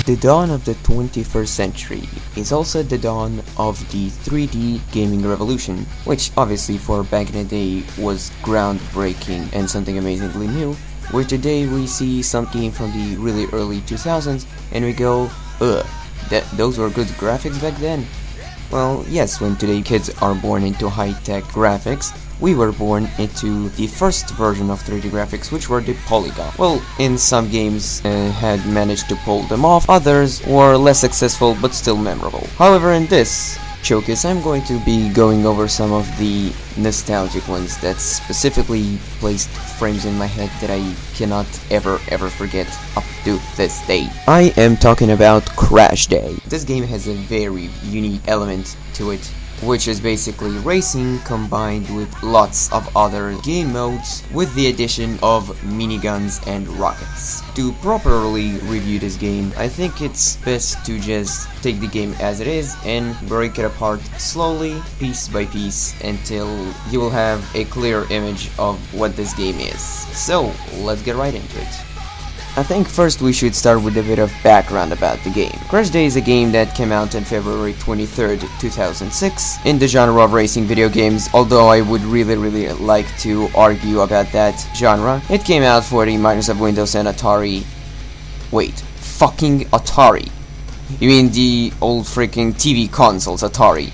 The dawn of the 21st century is also the dawn of the 3D gaming revolution, which obviously for back in the day was groundbreaking and something amazingly new, where today we see some game from the really early 2000s and we go, ugh, those were good graphics back then. Well, yes, when today kids are born into high-tech graphics, we were born into the first version of 3D graphics, which were the polygon. Well, in some games had managed to pull them off, others were less successful but still memorable. However, in this showcase, I'm going to be going over some of the nostalgic ones that specifically placed frames in my head that I cannot ever forget up to this day. I am talking about Crashday. This game has a very unique element to it, which is basically racing combined with lots of other game modes with the addition of miniguns and rockets. To properly review this game, I think it's best to just take the game as it is and break it apart slowly, piece by piece, until you will have a clear image of what this game is. So, let's get right into it. I think first we should start with a bit of background about the game. Crashday is a game that came out on February 23rd, 2006 in the genre of racing video games, although I would really like to argue about that genre. It came out for the Microsoft Windows and Atari. Wait, fucking Atari. You mean the old freaking TV consoles, Atari.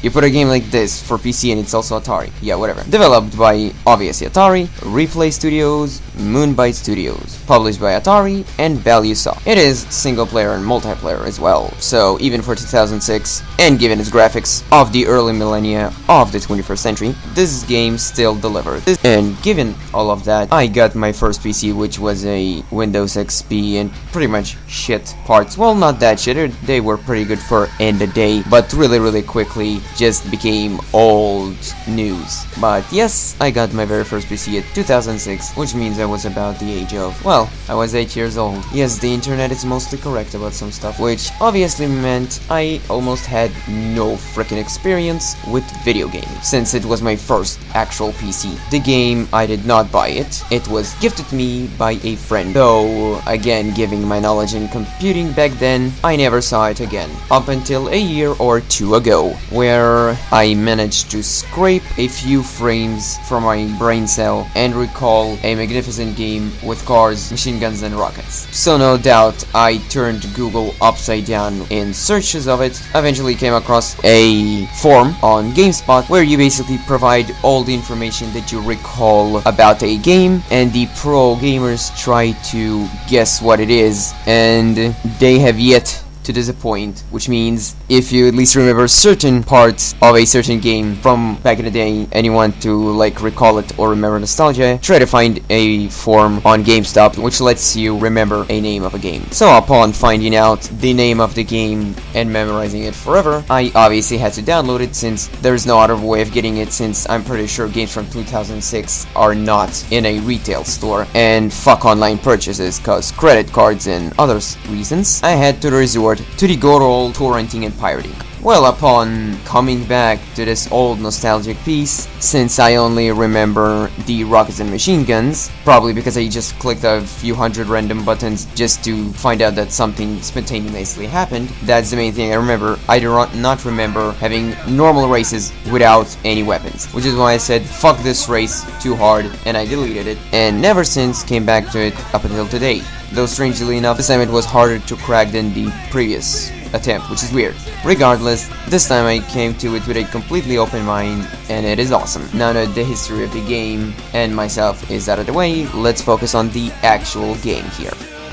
You put a game like this for PC and it's also Atari. Yeah, whatever. Developed by, obviously, Atari, Replay Studios, Byte Studios. Published by Atari and ValuSoft. It is single player and multiplayer as well. So, even for 2006, and given its graphics of the early millennia of the 21st century, this game still delivered. And given all of that, I got my first PC, which was a Windows XP and pretty much shit parts. Well, not that shit, they were pretty good for in the day, but really quickly just became old news. But yes, I got my very first PC at 2006, which means I was about the age of, well, I was 8 years old. Yes, the internet is mostly correct about some stuff, which obviously meant I almost had no freaking experience with video gaming, since it was my first actual PC. The game, I did not buy it. It was gifted me by a friend. Though, again, giving my knowledge in computing back then, I never saw it again. Up until a year or two ago, where I managed to scrape a few frames from my brain cell and recall a magnificent game with cars, machine guns and rockets. So no doubt I turned Google upside down in searches of it, eventually came across a forum on GameSpot where you basically provide all the information that you recall about a game, and the pro gamers try to guess what it is, and they have yet to disappoint, which means if you at least remember certain parts of a certain game from back in the day and you want to like recall it or remember nostalgia, try to find a forum on GameStop which lets you remember a name of a game. So upon finding out the name of the game and memorizing it forever, I obviously had to download it since there's no other way of getting it, since I'm pretty sure games from 2006 are not in a retail store, and fuck online purchases cause credit cards and other reasons. I had to resort to the good old torrenting and pirating. Well, upon coming back to this old nostalgic piece, since I only remember the rockets and machine guns, probably because I just clicked a few hundred random buttons just to find out that something spontaneously happened, that's the main thing I remember. I do not remember having normal races without any weapons, which is why I said fuck this race too hard and I deleted it, and never since came back to it up until today. Though strangely enough, this time it was harder to crack than the previous attempt, which is weird. Regardless, this time I came to it with a completely open mind, and it is awesome. Now that the history of the game and myself is out of the way, let's focus on the actual game here.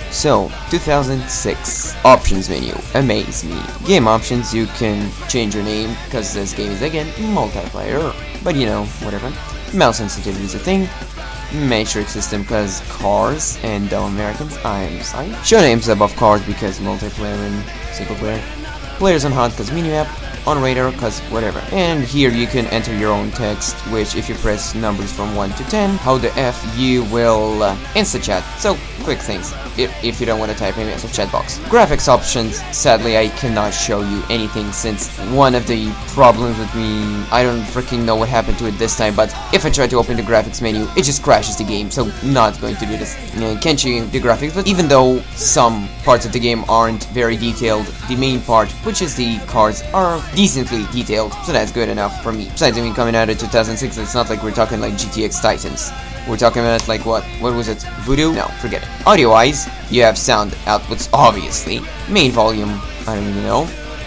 So, 2006, options menu, amaze me. Game options, you can change your name, because this game is again multiplayer, but you know, whatever. Mouse sensitivity is a thing. Matrix system because cars and dumb Americans, I'm sorry. Show names above cars because multiplayer and single player. Players on HUD because minimap. on radar, cause whatever. And here you can enter your own text, which if you press numbers from 1 to 10, how the F, you will insta chat. So quick things, if you don't want to type in a chat box. Graphics options, sadly I cannot show you anything, since one of the problems with me, I don't freaking know what happened to it this time, but if I try to open the graphics menu, it just crashes the game, so not going to do this. Can't show you the graphics, but even though some parts of the game aren't very detailed, the main part, which is the cards, are decently detailed, so that's good enough for me. Besides, I mean, coming out of 2006, it's not like we're talking like GTX Titans. We're talking about like what was it? Voodoo? No, forget it. Audio-wise, you have sound outputs, obviously. Main volume, I don't even know.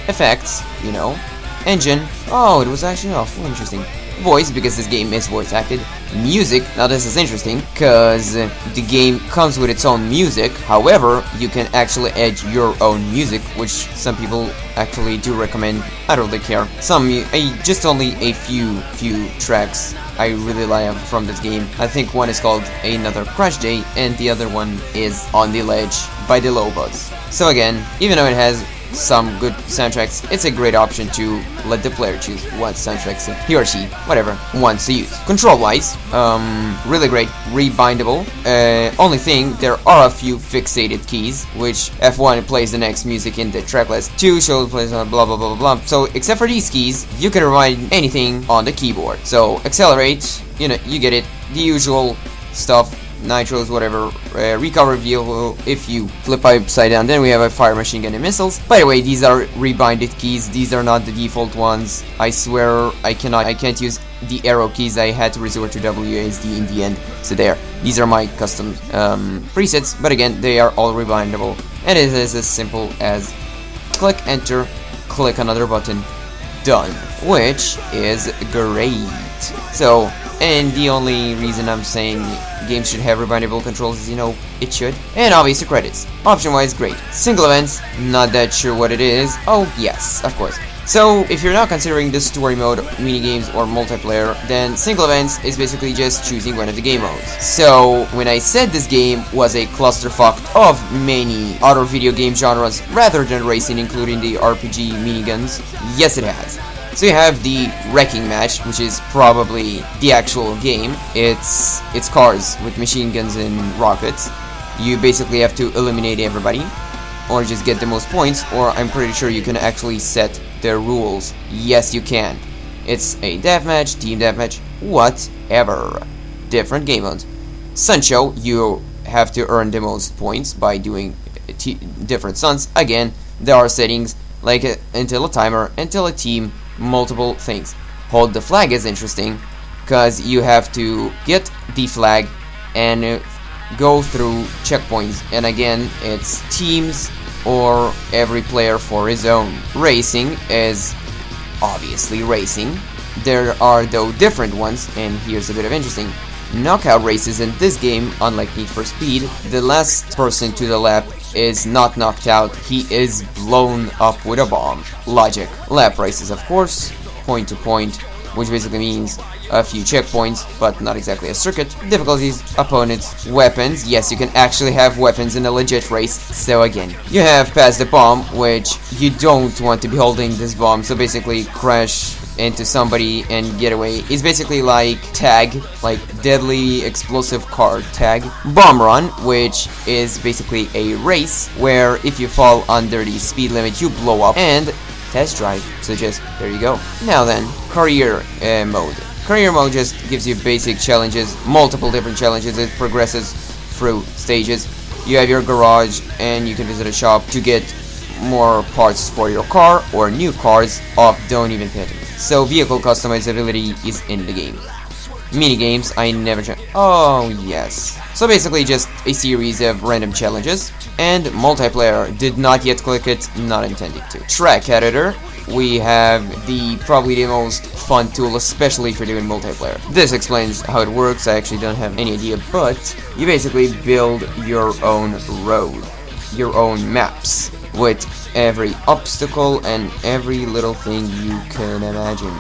Effects, you know. Engine, oh, it was actually off, oh, interesting. Voice, because this game is voice acted. Music, now this is interesting, because the game comes with its own music. However, you can actually add your own music, which some people actually do recommend. I don't really care. Just only a few tracks I really like from this game. I think one is called Another Crashday, and the other one is On the Ledge by the LowBuz. So again, even though it has some good soundtracks, it's a great option to let the player choose what soundtracks he or she, whatever, wants to use. Control-wise, really great, rebindable. Only thing, there are a few fixated keys, which F1 plays the next music in the track list, 2 shows plays blah blah blah blah blah. So except for these keys, you can rewind anything on the keyboard. So accelerate, you know, you get it, the usual stuff. Nitros, whatever, recover vehicle if you flip upside down. Then we have a fire machine gun and missiles. By the way, these are rebinded keys. These are not the default ones. I swear I can't use the arrow keys. I had to resort to WASD in the end. So there, these are my custom presets, but again, they are all rebindable. And it is as simple as click enter, click another button, done, which is great. So, and the only reason I'm saying games should have rebindable controls is, you know, it should. And obviously credits. Option-wise, great. Single events, not that sure what it is. Oh, yes, of course. So, if you're not considering the story mode, minigames, or multiplayer, then single events is basically just choosing one of the game modes. So, when I said this game was a clusterfuck of many other video game genres rather than racing, including the RPG miniguns, yes it has. So you have the wrecking match, which is probably the actual game. It's cars with machine guns and rockets. You basically have to eliminate everybody, or just get the most points, or I'm pretty sure you can actually set the rules. Yes, you can. It's a deathmatch, team deathmatch, whatever. Different game modes. Sunshow, you have to earn the most points by doing different suns. Again, there are settings like until a timer, until a team, multiple things. Hold the flag is interesting because you have to get the flag and go through checkpoints, and again it's teams or every player for his own. Racing is obviously racing. There are though different ones, and here's a bit of interesting. Knockout races in this game, unlike Need for Speed, the last person to the lap is not knocked out, he is blown up with a bomb. Logic. Lap races, of course, point to point, which basically means a few checkpoints, but not exactly a circuit. Difficulties, opponents, weapons. Yes, you can actually have weapons in a legit race. So again, you have Pass the Bomb, which you don't want to be holding this bomb, so basically crash into somebody and get away. It's basically like tag, like deadly explosive card tag. Bomb run, which is basically a race where if you fall under the speed limit you blow up. And test drive, so just there you go. Now then, career mode. Career mode just gives you basic challenges, multiple different challenges. It progresses through stages. You have your garage and you can visit a shop to get more parts for your car or new cars off Don't Even Pay Attention. So vehicle customizability is in the game. Minigames, I never tried. Oh yes. So basically just a series of random challenges. And multiplayer, did not yet click it, not intended to. Track editor, we have probably the most fun tool, especially if you're doing multiplayer. This explains how it works. I actually don't have any idea, but you basically build your own road, your own maps, with every obstacle and every little thing you can imagine,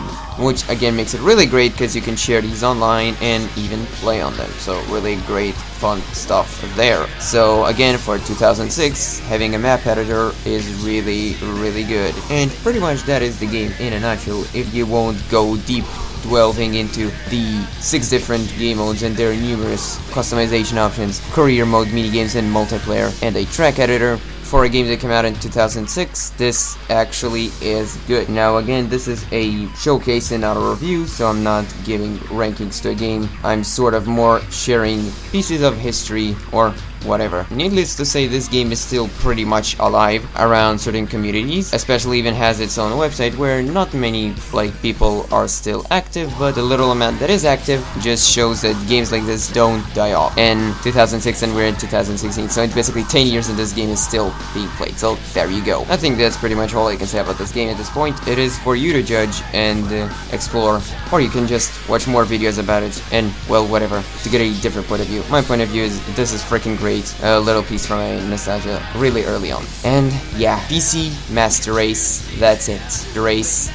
which again makes it really great because you can share these online and even play on them. So really great fun stuff there. So again, for 2006, having a map editor is really, really good. And pretty much that is the game in a nutshell, if you won't go deep delving into the 6 different game modes and their numerous customization options, career mode, minigames, and multiplayer, and a track editor. For a game that came out in 2006, this actually is good. Now again, this is a showcase and not a review, so I'm not giving rankings to a game. I'm sort of more sharing pieces of history or whatever. Needless to say, this game is still pretty much alive around certain communities, especially even has its own website where not many people are still active, but the little amount that is active just shows that games like this don't die off. And 2006 and we're in 2016, so it's basically 10 years and this game is still being played. So there you go. I think that's pretty much all I can say about this game at this point. It is for you to judge and explore, or you can just watch more videos about it and, well, whatever, to get a different point of view. My point of view is this is freaking great. A little piece from my nostalgia really early on. And yeah, PC Master Race, that's it. The race.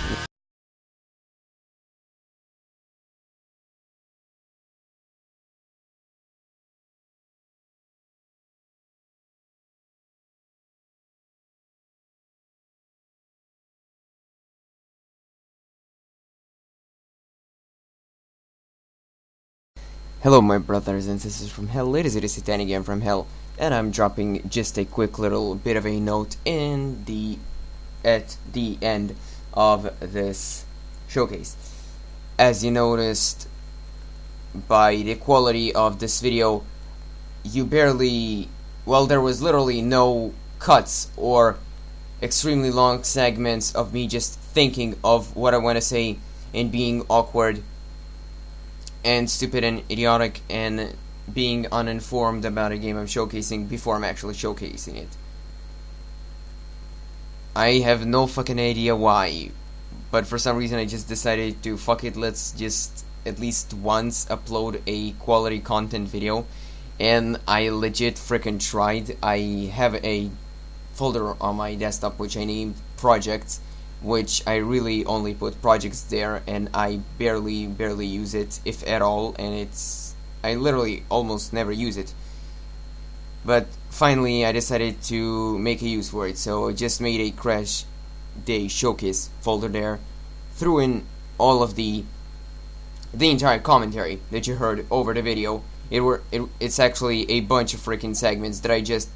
Hello my brothers and sisters from hell, it is Satanic again from hell, and I'm dropping just a quick little bit of a note at the end of this showcase. As you noticed by the quality of this video, there was literally no cuts or extremely long segments of me just thinking of what I want to say and being awkward and stupid and idiotic and being uninformed about a game I'm showcasing before I'm actually showcasing it. I have no fucking idea why, but for some reason I just decided to fuck it, let's just at least once upload a quality content video, and I legit freaking tried. I have a folder on my desktop which I named Projects, which I really only put projects there, and I barely use it, if at all, and I literally almost never use it. But finally I decided to make a use for it, so I just made a Crashday showcase folder there, threw in all of the entire commentary that you heard over the video. It's actually a bunch of freaking segments that I just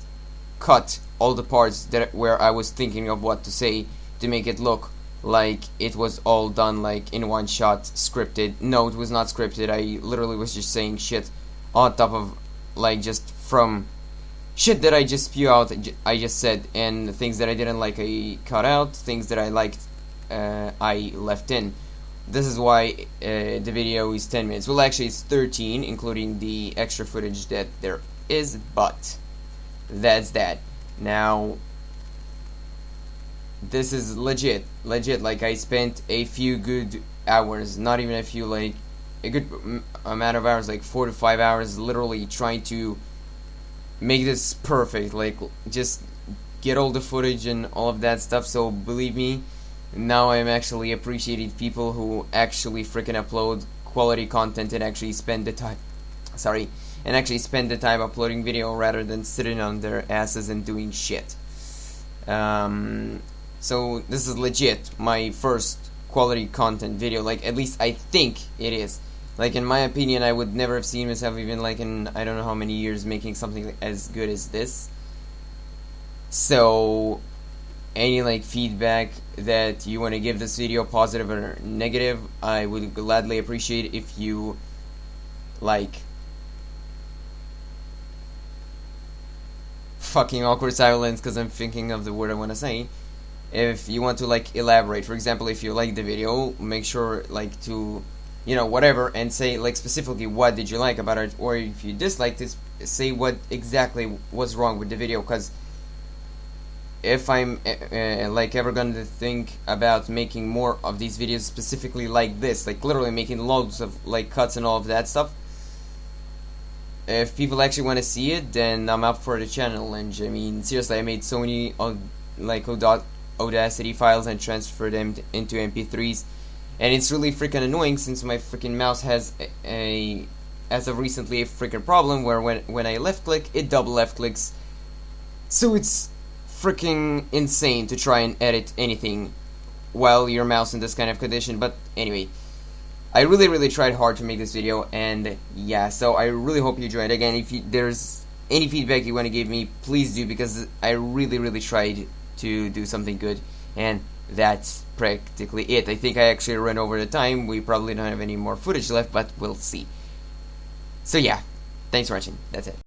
cut all the parts where I was thinking of what to say, to make it look like it was all done in one shot, scripted. No, it was not scripted. I literally was just saying shit on top of just from shit that I just spew out. I just said, and things that I didn't like I cut out, things that I liked I left in. This is why the video is 10 minutes. Well, actually it's 13 including the extra footage that there is, but that's that. Now this is legit, I spent a few good hours, not even a few, a good amount of hours, 4 to 5 hours, literally trying to make this perfect, just get all the footage and all of that stuff. So believe me, now I'm actually appreciating people who actually freaking upload quality content and actually spend the time, uploading video rather than sitting on their asses and doing shit. So this is legit my first quality content video, at least I think it is. In my opinion, I would never have seen myself even in I don't know how many years making something as good as this. So any feedback that you want to give this video, positive or negative, I would gladly appreciate if you fucking awkward silence because I'm thinking of the word I want to say. If you want to elaborate, for example, if you like the video, make sure to whatever, and say specifically what did you like about it, or if you disliked it, say what exactly was wrong with the video. Because if I'm ever gonna think about making more of these videos specifically like this, literally making loads of cuts and all of that stuff, if people actually want to see it, then I'm up for the channel. And I mean, seriously, I made so many audacity files and transferred them into MP3s, and it's really freaking annoying since my freaking mouse has a as of recently a freaking problem where when I left click, it double left clicks. So it's freaking insane to try and edit anything while your mouse in this kind of condition. But anyway, I really tried hard to make this video, and yeah, so I really hope you enjoyed. Again, if there's any feedback you want to give me, please do, because I really tried to do something good, and that's practically it. I think I actually ran over the time. We probably don't have any more footage left, but we'll see. So yeah, thanks for watching. That's it.